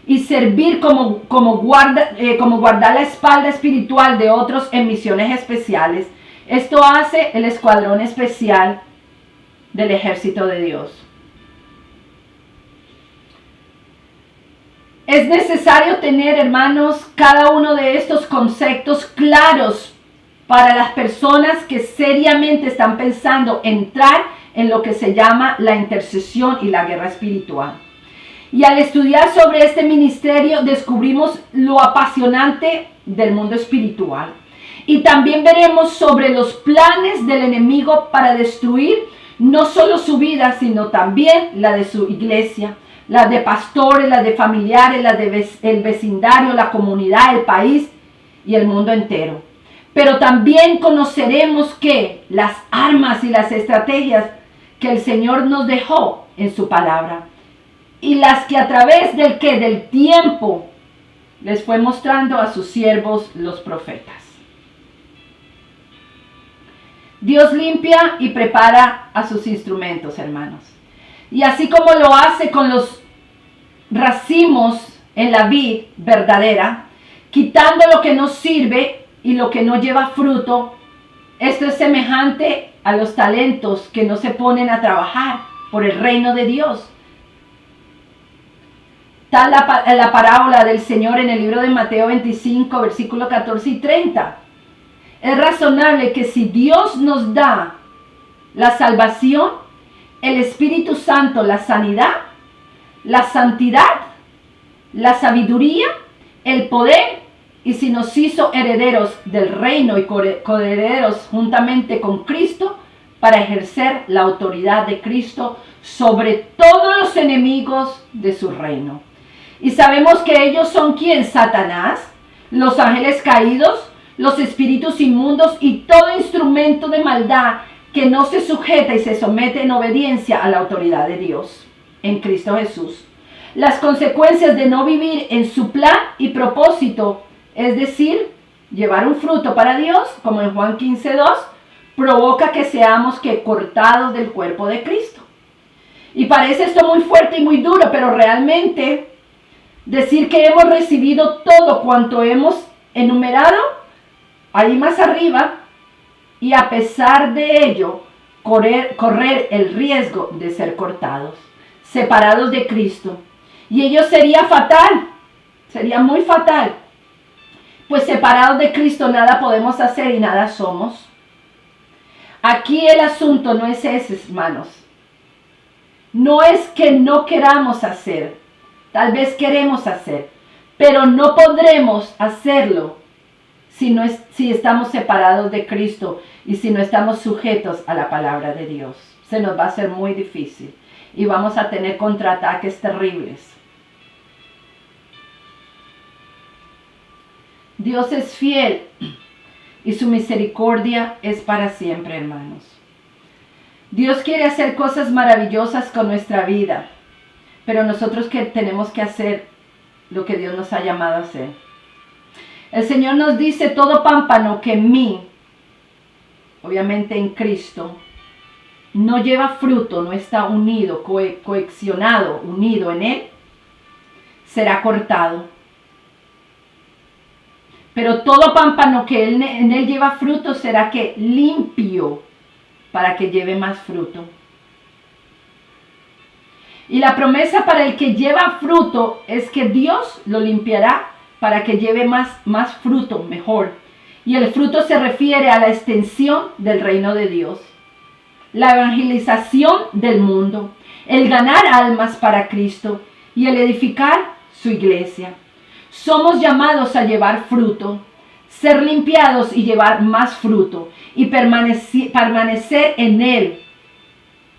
y servir como guardar la espalda espiritual de otros en misiones especiales. Esto hace el escuadrón especial del ejército de Dios. Es necesario tener, hermanos, cada uno de estos conceptos claros para las personas que seriamente están pensando entrar en lo que se llama la intercesión y la guerra espiritual. Y al estudiar sobre este ministerio descubrimos lo apasionante del mundo espiritual. Y también veremos sobre los planes del enemigo para destruir no solo su vida, sino también la de su iglesia, la de pastores, la de familiares, la del vecindario, la comunidad, el país y el mundo entero. Pero también conoceremos que las armas y las estrategias que el Señor nos dejó en su palabra y las que a través del tiempo les fue mostrando a sus siervos los profetas. Dios limpia y prepara a sus instrumentos, hermanos. Y así como lo hace con los racimos en la vid verdadera, quitando lo que no sirve y lo que no lleva fruto, esto es semejante a los talentos que no se ponen a trabajar por el reino de Dios. Tal la parábola del Señor en el libro de Mateo 25, versículos 14 y 30. Es razonable que si Dios nos da la salvación, el Espíritu Santo, la sanidad, la santidad, la sabiduría, el poder, y si nos hizo herederos del reino y coherederos juntamente con Cristo, para ejercer la autoridad de Cristo sobre todos los enemigos de su reino. Y sabemos que ellos son ¿quién? Satanás, los ángeles caídos, los espíritus inmundos y todo instrumento de maldad que no se sujeta y se somete en obediencia a la autoridad de Dios en Cristo Jesús. Las consecuencias de no vivir en su plan y propósito, es decir, llevar un fruto para Dios, como en Juan 15:2, provoca que seamos cortados del cuerpo de Cristo. Y parece esto muy fuerte y muy duro, pero realmente decir que hemos recibido todo cuanto hemos enumerado ahí más arriba, y a pesar de ello, correr el riesgo de ser cortados, separados de Cristo. Y ello sería fatal, sería muy fatal, pues separados de Cristo nada podemos hacer y nada somos. Aquí el asunto no es ese, hermanos. No es que no queramos hacer, tal vez queremos hacer, pero no podremos hacerlo si estamos separados de Cristo y si no estamos sujetos a la palabra de Dios. Se nos va a hacer muy difícil y vamos a tener contraataques terribles. Dios es fiel y su misericordia es para siempre, hermanos. Dios quiere hacer cosas maravillosas con nuestra vida, pero nosotros tenemos que hacer lo que Dios nos ha llamado a hacer. El Señor nos dice: todo pámpano que en mí, obviamente en Cristo, no lleva fruto, no está unido, coexionado, unido en Él, será cortado. Pero todo pámpano que en Él lleva fruto será limpio para que lleve más fruto. Y la promesa para el que lleva fruto es que Dios lo limpiará para que lleve más fruto, mejor. Y el fruto se refiere a la extensión del reino de Dios, la evangelización del mundo, el ganar almas para Cristo y el edificar su iglesia. Somos llamados a llevar fruto, ser limpiados y llevar más fruto y permanecer en Él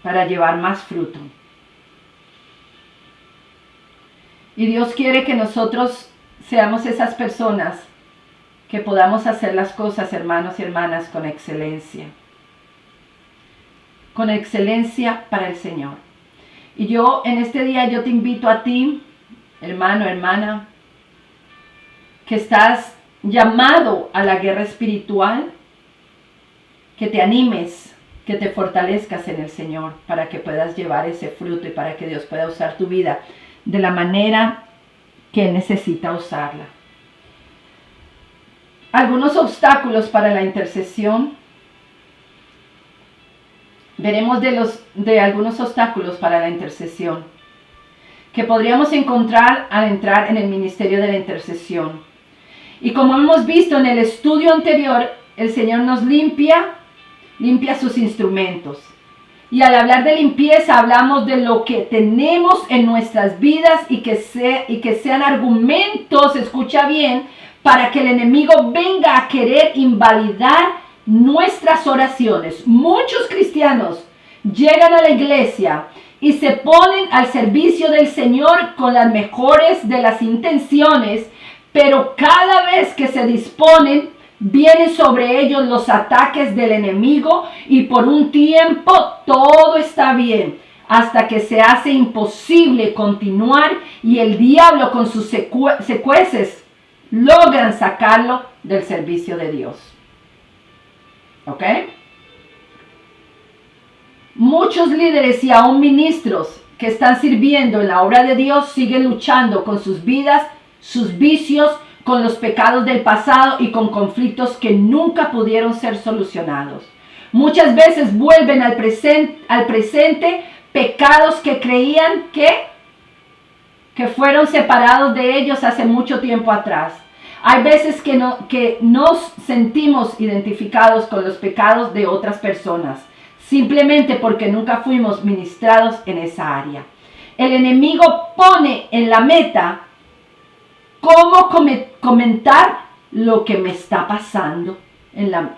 para llevar más fruto. Y Dios quiere que nosotros seamos esas personas que podamos hacer las cosas, hermanos y hermanas, con excelencia. con excelencia para el Señor. Y yo en este día yo te invito a ti, hermano, hermana, que estás llamado a la guerra espiritual, que te animes, que te fortalezcas en el Señor para que puedas llevar ese fruto y para que Dios pueda usar tu vida de la manera que necesita usarla. Algunos obstáculos para la intercesión. Veremos de algunos obstáculos para la intercesión que podríamos encontrar al entrar en el ministerio de la intercesión. Y como hemos visto en el estudio anterior, el Señor nos limpia sus instrumentos. Y al hablar de limpieza hablamos de lo que tenemos en nuestras vidas y que sean argumentos, escucha bien, para que el enemigo venga a querer invalidar nuestras oraciones. Muchos cristianos llegan a la iglesia y se ponen al servicio del Señor con las mejores de las intenciones, pero cada vez que se disponen, vienen sobre ellos los ataques del enemigo y por un tiempo todo está bien, hasta que se hace imposible continuar y el diablo con sus secuaces logran sacarlo del servicio de Dios. ¿Ok? Muchos líderes y aún ministros que están sirviendo en la obra de Dios siguen luchando con sus vidas, sus vicios, con los pecados del pasado y con conflictos que nunca pudieron ser solucionados. Muchas veces vuelven al presente pecados que creían que fueron separados de ellos hace mucho tiempo atrás. Hay veces que nos sentimos identificados con los pecados de otras personas, simplemente porque nunca fuimos ministrados en esa área. El enemigo pone en la meta cómo comentar lo que me está pasando.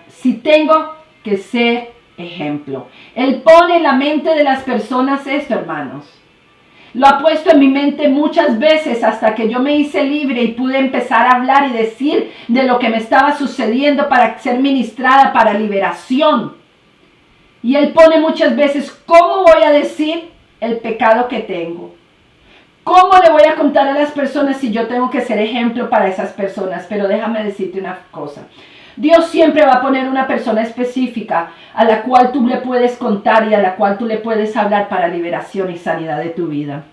Si tengo que ser ejemplo. Él pone en la mente de las personas esto, hermanos. Lo ha puesto en mi mente muchas veces hasta que yo me hice libre y pude empezar a hablar y decir de lo que me estaba sucediendo para ser ministrada para liberación. Y Él pone muchas veces, ¿cómo voy a decir el pecado que tengo? ¿Cómo le voy a contar a las personas si yo tengo que ser ejemplo para esas personas? Pero déjame decirte una cosa. Dios siempre va a poner una persona específica a la cual tú le puedes contar y a la cual tú le puedes hablar para liberación y sanidad de tu vida.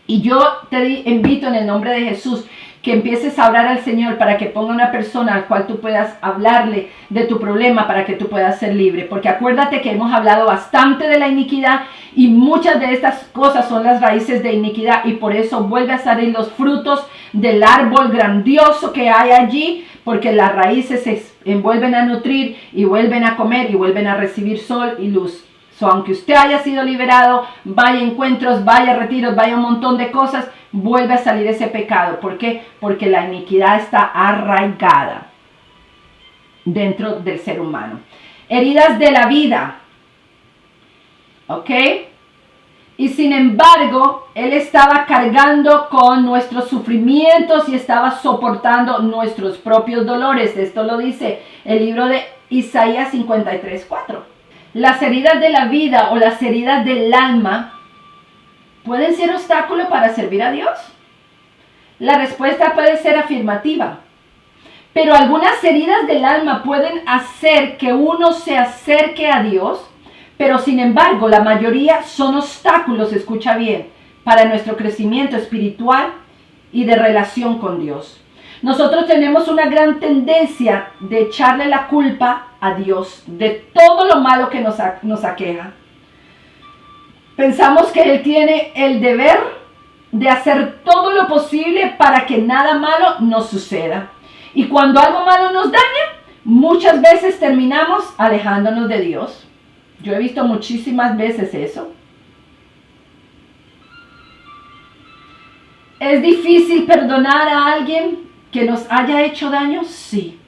Y yo te invito en el nombre de Jesús que empieces a hablar al Señor para que ponga una persona al cual tú puedas hablarle de tu problema para que tú puedas ser libre. Porque acuérdate que hemos hablado bastante de la iniquidad y muchas de estas cosas son las raíces de iniquidad y por eso vuelve a salir los frutos del árbol grandioso que hay allí, porque las raíces se vuelven a nutrir y vuelven a comer y vuelven a recibir sol y luz. Aunque usted haya sido liberado, vaya a encuentros, vaya a retiros, vaya a un montón de cosas, vuelve a salir ese pecado. ¿Por qué? Porque la iniquidad está arraigada dentro del ser humano. Heridas de la vida. ¿Ok? Y sin embargo, Él estaba cargando con nuestros sufrimientos y estaba soportando nuestros propios dolores. Esto lo dice el libro de Isaías 53:4. Las heridas de la vida o las heridas del alma pueden ser obstáculo para servir a Dios. La respuesta puede ser afirmativa. Pero algunas heridas del alma pueden hacer que uno se acerque a Dios, pero sin embargo la mayoría son obstáculos, escucha bien, para nuestro crecimiento espiritual y de relación con Dios. Nosotros tenemos una gran tendencia de echarle la culpa a Dios de todo lo malo que nos aqueja. Pensamos que Él tiene el deber de hacer todo lo posible para que nada malo nos suceda. Y cuando algo malo nos daña, muchas veces terminamos alejándonos de Dios. Yo he visto muchísimas veces eso. ¿Es difícil perdonar a alguien que nos haya hecho daño? Sí.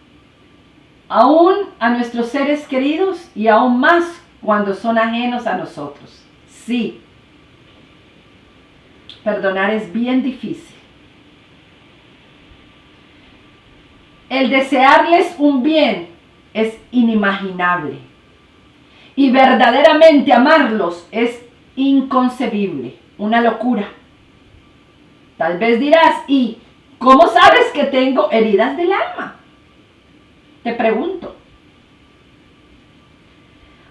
Aún a nuestros seres queridos y aún más cuando son ajenos a nosotros. Sí. Perdonar es bien difícil. El desearles un bien es inimaginable. y verdaderamente amarlos es inconcebible, una locura. Tal vez dirás, ¿y cómo sabes que tengo heridas del alma? Te pregunto,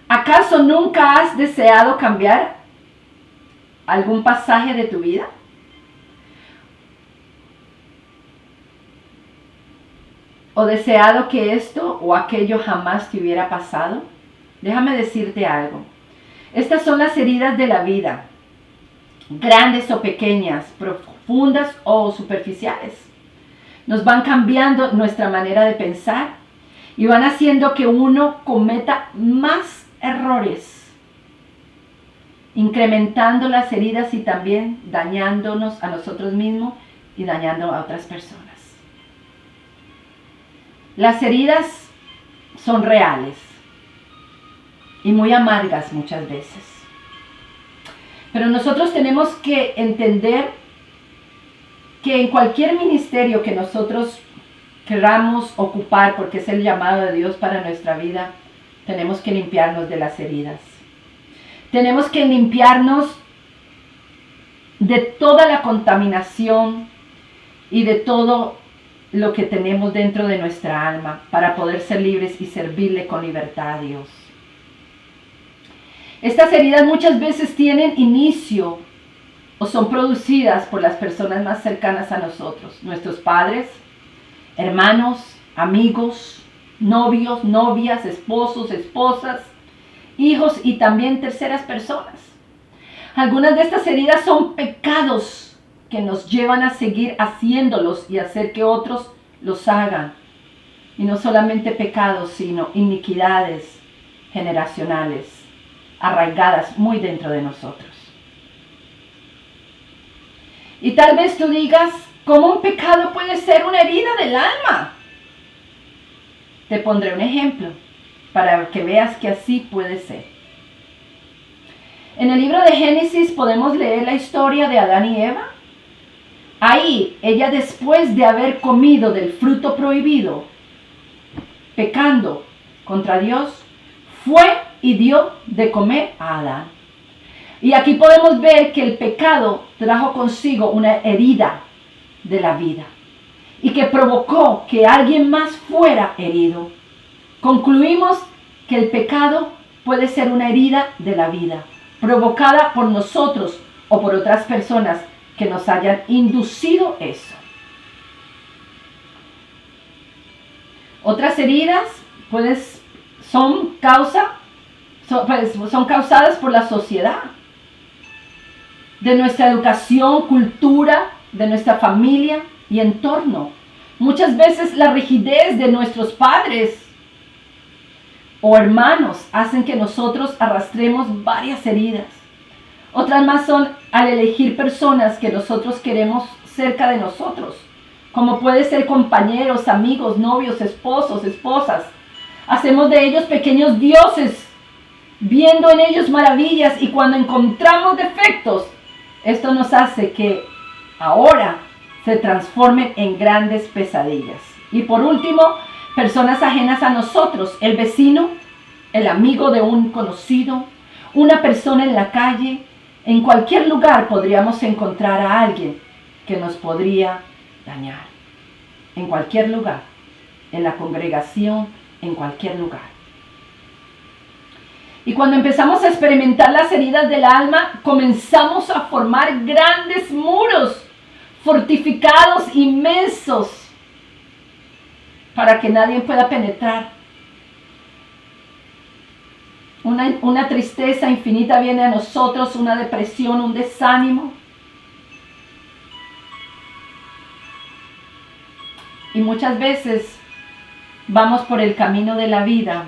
¿acaso nunca has deseado cambiar algún pasaje de tu vida? ¿O deseado que esto o aquello jamás te hubiera pasado? Déjame decirte algo. Estas son las heridas de la vida, grandes o pequeñas, profundas o superficiales. Nos van cambiando nuestra manera de pensar y van haciendo que uno cometa más errores, incrementando las heridas y también dañándonos a nosotros mismos y dañando a otras personas. Las heridas son reales y muy amargas muchas veces. Pero nosotros tenemos que entender que en cualquier ministerio que nosotros queramos ocupar, porque es el llamado de Dios para nuestra vida, tenemos que limpiarnos de las heridas. Tenemos que limpiarnos de toda la contaminación y de todo lo que tenemos dentro de nuestra alma para poder ser libres y servirle con libertad a Dios. Estas heridas muchas veces tienen inicio o son producidas por las personas más cercanas a nosotros, nuestros padres, hermanos, amigos, novios, novias, esposos, esposas, hijos y también terceras personas. Algunas de estas heridas son pecados que nos llevan a seguir haciéndolos y hacer que otros los hagan. Y no solamente pecados, sino iniquidades generacionales, arraigadas muy dentro de nosotros. Y tal vez tú digas, ¿cómo un pecado puede ser una herida del alma? Te pondré un ejemplo para que veas que así puede ser. En el libro de Génesis podemos leer la historia de Adán y Eva. Ahí, ella después de haber comido del fruto prohibido, pecando contra Dios, fue y dio de comer a Adán. Y aquí podemos ver que el pecado trajo consigo una herida de la vida y que provocó que alguien más fuera herido. Concluimos que el pecado puede ser una herida de la vida, provocada por nosotros o por otras personas que nos hayan inducido eso. Otras heridas son causadas por la sociedad, de nuestra educación, cultura, de nuestra familia y entorno. Muchas veces la rigidez de nuestros padres o hermanos hacen que nosotros arrastremos varias heridas. Otras más son al elegir personas que nosotros queremos cerca de nosotros, como puede ser compañeros, amigos, novios, esposos, esposas. Hacemos de ellos pequeños dioses, viendo en ellos maravillas, y cuando encontramos defectos, esto nos hace que ahora se transformen en grandes pesadillas. Y por último, personas ajenas a nosotros, el vecino, el amigo de un conocido, una persona en la calle. En cualquier lugar podríamos encontrar a alguien que nos podría dañar. En cualquier lugar, en la congregación, en cualquier lugar. Y cuando empezamos a experimentar las heridas del alma, comenzamos a formar grandes muros fortificados, inmensos, para que nadie pueda penetrar. Una tristeza infinita viene a nosotros, una depresión, un desánimo. Y muchas veces vamos por el camino de la vida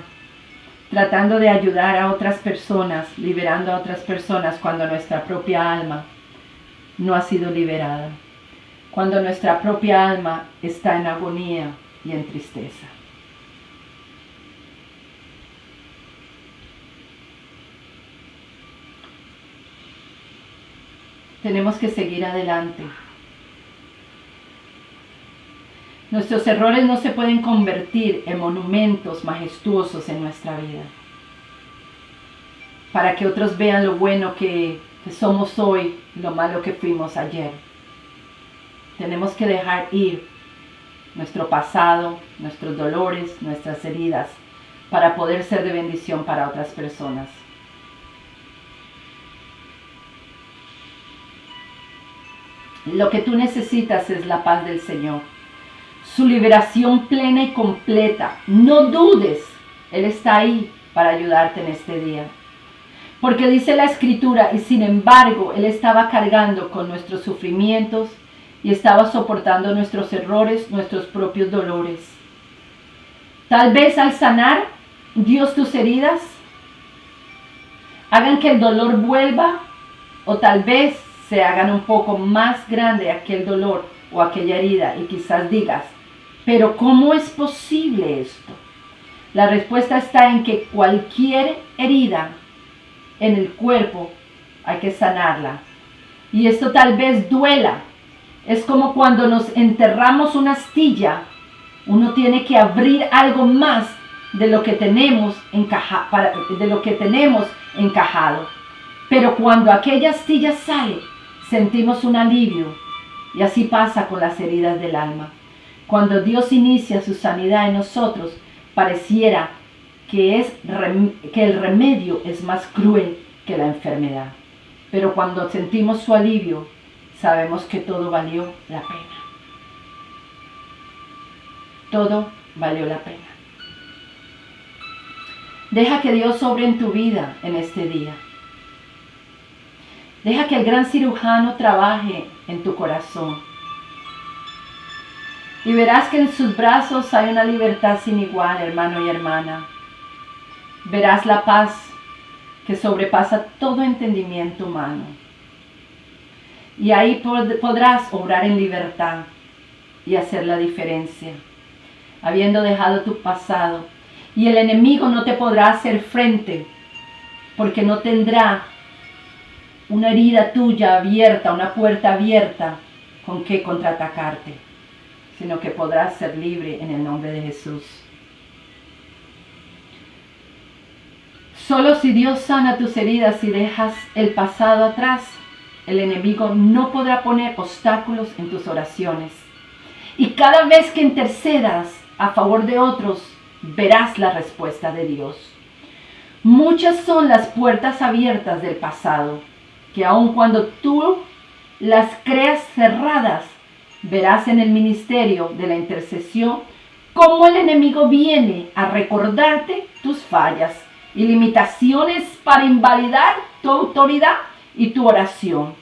tratando de ayudar a otras personas, liberando a otras personas cuando nuestra propia alma no ha sido liberada, cuando nuestra propia alma está en agonía y en tristeza. Tenemos que seguir adelante. Nuestros errores no se pueden convertir en monumentos majestuosos en nuestra vida. para que otros vean lo bueno que somos hoy y lo malo que fuimos ayer. Tenemos que dejar ir nuestro pasado, nuestros dolores, nuestras heridas, para poder ser de bendición para otras personas. Lo que tú necesitas es la paz del Señor, su liberación plena y completa. No dudes, Él está ahí para ayudarte en este día. Porque dice la Escritura, y sin embargo, Él estaba cargando con nuestros sufrimientos y estaba soportando nuestros errores, nuestros propios dolores. Tal vez al sanar Dios tus heridas, hagan que el dolor vuelva, o tal vez se hagan un poco más grande aquel dolor o aquella herida, y quizás digas, pero ¿cómo es posible esto? La respuesta está en que cualquier herida en el cuerpo hay que sanarla. Y esto tal vez duela. Es como cuando nos enterramos una astilla, uno tiene que abrir algo más de lo que tenemos encajado. Pero cuando aquella astilla sale, sentimos un alivio. Y así pasa con las heridas del alma. Cuando Dios inicia su sanidad en nosotros, pareciera que el remedio es más cruel que la enfermedad. Pero cuando sentimos su alivio, sabemos que todo valió la pena. Todo valió la pena. Deja que Dios obre en tu vida en este día. Deja que el gran cirujano trabaje en tu corazón. Y verás que en sus brazos hay una libertad sin igual, hermano y hermana. Verás la paz que sobrepasa todo entendimiento humano. Y ahí podrás obrar en libertad y hacer la diferencia, habiendo dejado tu pasado. Y el enemigo no te podrá hacer frente, porque no tendrá una herida tuya abierta, una puerta abierta con que contraatacarte, sino que podrás ser libre en el nombre de Jesús. Solo si Dios sana tus heridas y dejas el pasado atrás, el enemigo no podrá poner obstáculos en tus oraciones. Y cada vez que intercedas a favor de otros, verás la respuesta de Dios. Muchas son las puertas abiertas del pasado, que aun cuando tú las creas cerradas, verás en el ministerio de la intercesión cómo el enemigo viene a recordarte tus fallas y limitaciones para invalidar tu autoridad y tu oración.